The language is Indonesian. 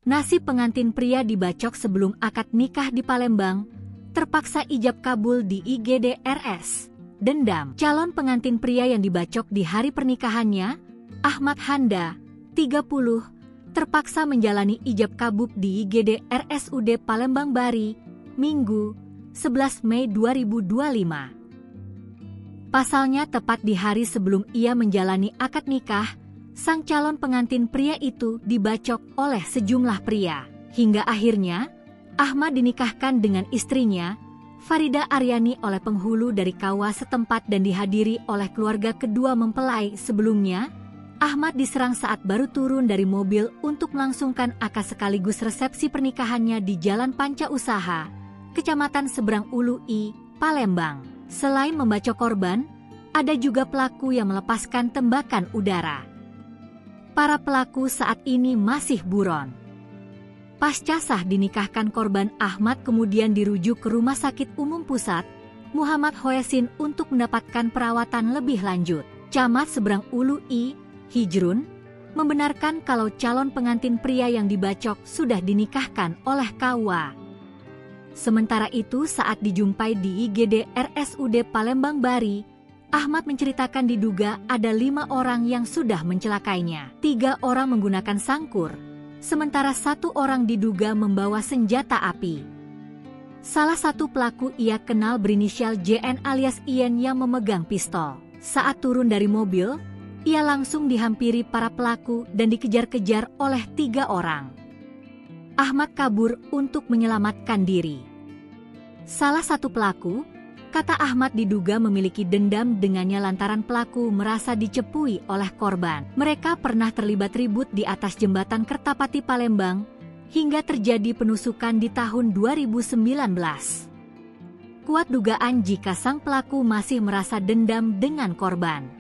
Nasib pengantin pria dibacok sebelum akad nikah di Palembang, terpaksa ijab kabul di IGD RS. Dendam. Calon pengantin pria yang dibacok di hari pernikahannya, Ahmad Handa, 30, terpaksa menjalani ijab kabul di IGD RSUD Palembang Bari, Minggu, 11 Mei 2025. Pasalnya tepat di hari sebelum ia menjalani akad nikah, sang calon pengantin pria itu dibacok oleh sejumlah pria. Hingga akhirnya, Ahmad dinikahkan dengan istrinya, Farida Aryani oleh penghulu dari KUA setempat dan dihadiri oleh keluarga kedua mempelai. Sebelumnya, Ahmad diserang saat baru turun dari mobil untuk melangsungkan akad sekaligus resepsi pernikahannya di Jalan Panca Usaha, Kecamatan Seberang Ulu I, Palembang. Selain membacok korban, ada juga pelaku yang melepaskan tembakan udara. Para pelaku saat ini masih buron. Pasca sah dinikahkan korban, Ahmad kemudian dirujuk ke Rumah Sakit Umum Pusat Muhammad Hoyesin untuk mendapatkan perawatan lebih lanjut. Camat Seberang Ulu I, Hijrun, membenarkan kalau calon pengantin pria yang dibacok sudah dinikahkan oleh KUA. Sementara itu saat dijumpai di IGD RSUD Palembang Bari, Ahmad menceritakan diduga ada 5 orang yang sudah mencelakainya. 3 orang menggunakan sangkur, sementara 1 orang diduga membawa senjata api. Salah satu pelaku ia kenal berinisial JN alias Ian yang memegang pistol. Saat turun dari mobil, ia langsung dihampiri para pelaku dan dikejar-kejar oleh 3 orang. Ahmad kabur untuk menyelamatkan diri. Salah satu pelaku, kata Ahmad, diduga memiliki dendam dengannya lantaran pelaku merasa dicepui oleh korban. Mereka pernah terlibat ribut di atas jembatan Kertapati Palembang hingga terjadi penusukan di tahun 2019. Kuat dugaan jika sang pelaku masih merasa dendam dengan korban.